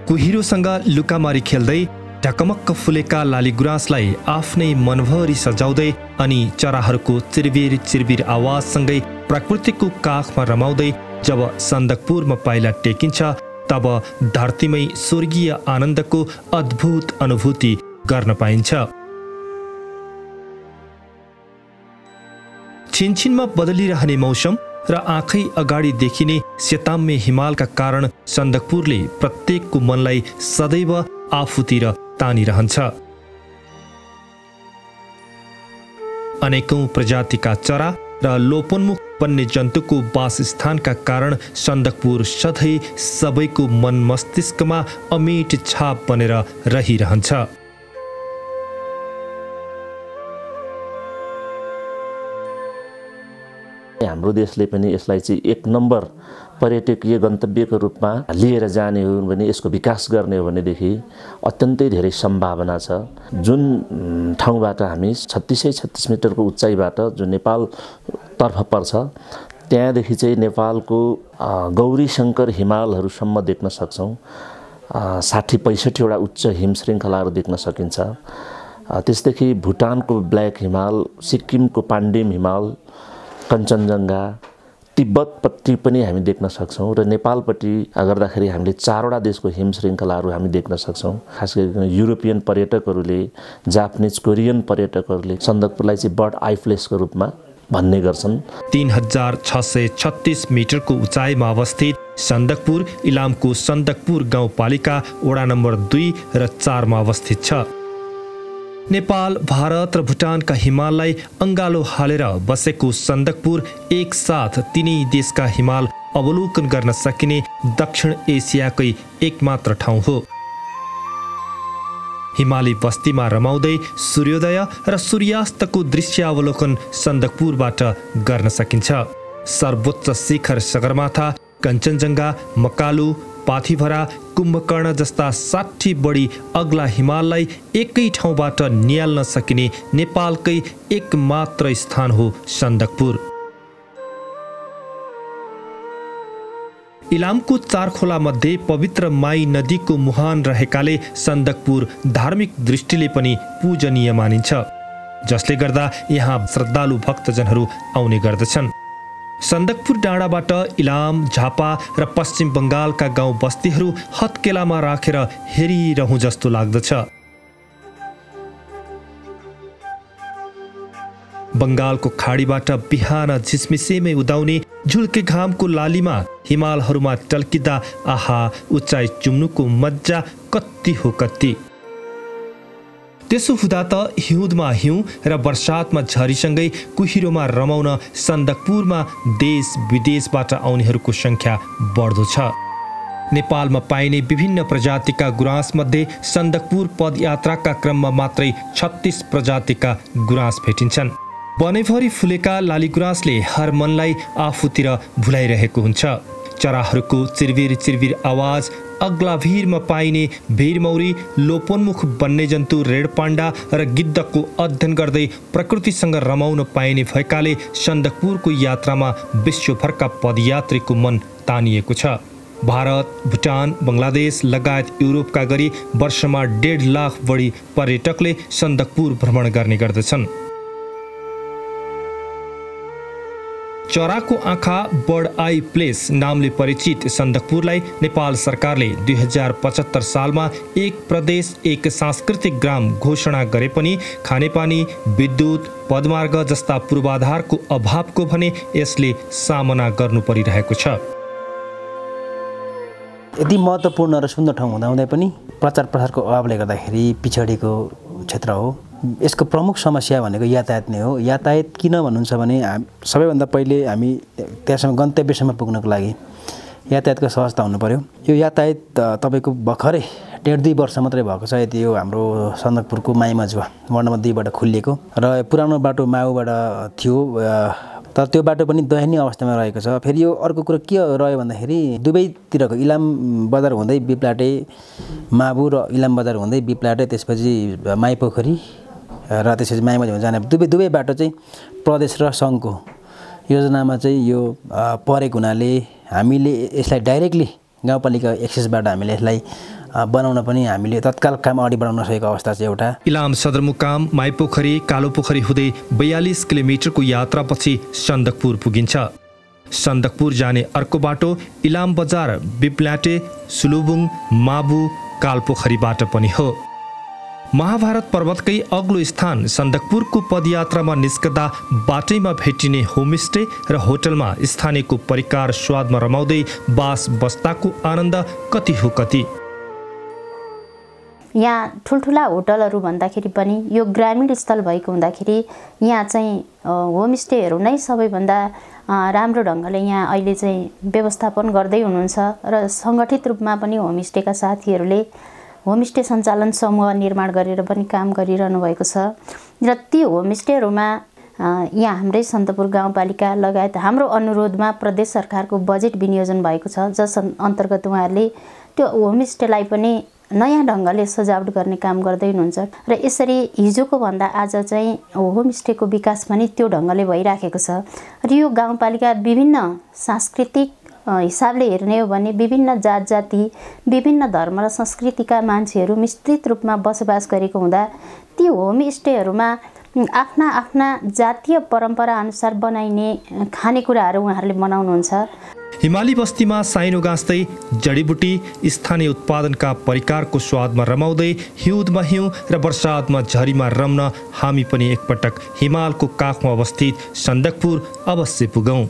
कुहिरोसँग लुकामारी खेल्दै ढकमक्क फुलेका लालीगुराँसलाई आफ्नै मनभरि सजाउँदै अनि चराहरूको चिरबिर चिरबिर आवाजसँगै प्रकृतिको काखमा रमाउँदै जब सन्दकपुरमा पाइला टेकिन्छ तब धरतीमै स्वर्गीय आनन्दको अद्भुत अनुभूति गर्न पाइन्छ। छिनछिनमा बदलिरहने मौसम र आँखै अगाडि देखिने सेताम्य हिमालका कारण सन्दकपुरले प्रत्येकको मनलाई सदैव आफूतिर तानिरहन्छ। अनेकौं प्रजातिका चरा र लोपोन्मुख वन्य जन्तुको वासस्थानका कारण सन्दकपुर सधैँ सबैको मन मस्तिष्कमा अमिट छाप बनेर रहिरहन्छ। हाम्रो देशले पनि यसलाई चाहिँ एक नम्बर पर्यटकीय गन्तव्यको रूपमा लिएर जाने हो भने, यसको विकास गर्ने हो भनेदेखि अत्यन्तै धेरै सम्भावना छ। जुन ठाउँबाट हामी 3636 मिटरको उचाइबाट जो नेपाल तर्फ पर्छ त्यहाँदेखि चाहिँ नेपालको गौरी शङ्कर हिमालहरूसम्म देख्न सक्छौँ। 60-65 वटा उच्च हिम श्रृङ्खलाहरू देख्न सकिन्छ। त्यसदेखि भुटानको ब्ल्याक हिमाल, सिक्किमको पाण्डिम हिमाल, कञ्चनजङ्घा, तिब्बतपट्टि पनि हामी देख्न सक्छौँ र नेपालपट्टि गर्दाखेरि हामीले 4 वटा देशको हिम श्रृङ्खलाहरू हामी देख्न सक्छौँ। खास गरी युरोपियन पर्यटकहरूले, जापानिज कोरियन पर्यटकहरूले सन्दकपुरलाई चाहिँ बर्ड आई प्लेसको रूपमा भन्ने गर्छन्। 3636 मिटरको उचाइमा अवस्थित सन्दकपुर इलामको सन्दकपुर गाउँपालिका वडा नम्बर 2 र 4 मा अवस्थित छ। नेपाल, भारत र भुटानका हिमाललाई अंगालो हालेर बसेको सन्दकपुर एकसाथ तिनै देशका हिमाल अवलोकन गर्न सकिने दक्षिण एसियाकै एकमात्र ठाउँ हो। हिमाली बस्तीमा रमाउँदै सूर्योदय र सूर्यास्तको दृश्यावलोकन सन्दकपुरबाट गर्न सकिन्छ। सर्वोच्च शिखर सगरमाथा, कञ्चनजङ्घा, मकालु, पाथिभरा, कुम्भकर्ण जस्ता 60 बढी अग्ला हिमाललाई एकै ठाउँबाट नियाल्न सकिने नेपालकै एकमात्र स्थान हो सन्दकपुर। इलामको 4 खोला मध्ये पवित्र माई नदीको मुहान रहेकाले सन्दकपुर धार्मिक दृष्टिले पनि पूजनीय मानिन्छ, जसले गर्दा यहाँ श्रद्धालु भक्तजनहरू आउने गर्दछन्। सन्दकपुर डाँडाबाट इलाम, झापा र पश्चिम बङ्गालका गाउँ बस्तीहरू हत्केलामा राखेर हेरिरहँ जस्तो लाग्दछ। बङ्गालको खाडीबाट बिहान झिसमिसेमै उदाउने झुल्के घामको लालीमा हिमालहरूमा टल्किँदा आहा, उचाइ चुम्नुको मज्जा कति हो कति। त्यसो हुँदा त हिउँदमा हिउँ र वर्षातमा झरीसँगै कुहिरोमा रमाउन सन्दकपुरमा देश विदेशबाट आउनेहरूको संख्या बढ्दो छ। नेपालमा पाइने विभिन्न प्रजातिका गुराँस मध्ये सन्दकपुर पदयात्राका क्रममा मात्रै 36 प्रजातिका गुराँस भेटिन्छन्। वनैभरि फुलेका लालीगुराँसले हर मनलाई आफूतिर भुलाइरहेको हुन्छ। चराहरूको चिरबिर चिरबिर आवाज, अग्ला भिरमा पाइने भिरमौरी, लोपोन्मुख वन्यजन्तु रेडपाण्डा र गिद्धको अध्ययन गर्दै प्रकृतिसँग रमाउन पाइने भएकाले सन्दकपुरको यात्रामा विश्वभरका पदयात्रीको मन तानिएको छ। भारत, भुटान, बङ्गलादेश लगायत युरोपका गरी वर्षमा 1.5 लाख बढी पर्यटकले सन्दकपुर भ्रमण गर्ने गर्दछन्। चराको आँखा बर्ड आई प्लेस नामले परिचित सन्दकपुरलाई नेपाल सरकारले 2075 सालमा एक प्रदेश एक सांस्कृतिक ग्राम घोषणा गरे पनि खानेपानी, विद्युत, पदमार्ग जस्ता पूर्वाधारको अभावको भने यसले सामना गर्नु परिरहेको छ। यदि महत्त्वपूर्ण र सुन्दर ठाउँ हुँदाहुँदै पनि प्रचार प्रसारको अभावले गर्दाखेरि पिछडिएको क्षेत्र हो। यसको प्रमुख समस्या भनेको यातायात नै हो। यातायात किन भन्नुहुन्छ भने सबैभन्दा पहिले हामी त्यहाँसम्म गन्तव्यसम्म पुग्नको लागि यातायातको सहजता हुनु पर्यो। यो यातायात तपाईँको भर्खरै 1.5-2 वर्ष मात्रै भएको छ। यति यो हाम्रो सन्दकपुरको माइमजुवा वार्ड नम्बर 2 बाट खोलिएको र पुरानो बाटो माउबाट थियो, तर त्यो बाटो पनि दयनीय अवस्थामा रहेको छ। फेरि यो अर्को कुरो के रह्यो भन्दाखेरि दुवैतिरको इलाम बजार हुँदै बिप्लाटे, माबु र इलाम बजार हुँदै बिप्लाटे, त्यसपछि माइपोखरी र त्यसपछि माइमजुवा जाने दुवै बाटो चाहिँ प्रदेश र सङ्घको योजनामा चाहिँ यो परेको हुनाले हामीले यसलाई डाइरेक्टली गाउँपालिका एक्सेसबाट हामीले यसलाई बनाउन पनि हामीले तत्काल काम अगाडि बढाउन सकेको अवस्था चाहिँ एउटा। इलाम सदरमुकाम माइपोखरी कालोपोखरी हुँदै 42 किलोमिटरको यात्रापछि सन्दकपुर पुगिन्छ। सन्दकपुर जाने अर्को बाटो इलाम बजार बिप्लाटे सुलुबुङ माबु कालपोखरीबाट पनि हो। महाभारत पर्वतकै अग्लो स्थान सन्दकपुरको पदयात्रामा निस्कदा बाटैमा भेटिने होमस्टे र होटलमा स्थानीयको परिकार स्वादमा रमाउँदै बास बस्दाको आनन्द कति हो कति। यहाँ ठुल्ठुला होटलहरू भन्दाखेरि पनि यो ग्रामीण स्थल भएको हुँदाखेरि यहाँ चाहिँ होमस्टेहरू नै सबैभन्दा राम्रो ढङ्गले यहाँ अहिले चाहिँ व्यवस्थापन गर्दै हुनुहुन्छ र सङ्गठित रूपमा पनि होमस्टेका साथीहरूले होमस्टे सञ्चालन समूह निर्माण गरेर पनि काम गरिरहनु भएको छ र ती होमस्टेहरूमा यहाँ हाम्रै सन्दकपुर गाउँपालिका लगायत हाम्रो अनुरोधमा प्रदेश सरकारको बजेट विनियोजन भएको छ, जस अन्तर्गत उहाँहरूले त्यो होमस्टेलाई पनि नयाँ ढङ्गले सजावट गर्ने काम गर्दै हुनुहुन्छ र यसरी हिजोको भन्दा आज चाहिँ होमस्टेको विकास पनि त्यो ढङ्गले भइराखेको छ र यो गाउँपालिका विभिन्न सांस्कृतिक हिसाबले हेर्ने हो भने विभिन्न जात जाति विभिन्न धर्म र संस्कृतिका मान्छेहरू मिश्रित रूपमा बसोबास गरेको हुँदा ती होमस्टेहरूमा आफ्ना आफ्ना जातीय परम्परा अनुसार बनाइने खानेकुराहरू उहाँहरूले बनाउनुहुन्छ। हिमाली बस्तीमा साइनो गाँस्दै जडीबुटी स्थानीय उत्पादनका परिकारको स्वादमा रमाउँदै हिउँदमा हिउँ र वर्षातमा झरीमा रम्न हामी पनि एकपटक हिमालको काखमा अवस्थित सन्दकपुर अवश्य पुगौँ।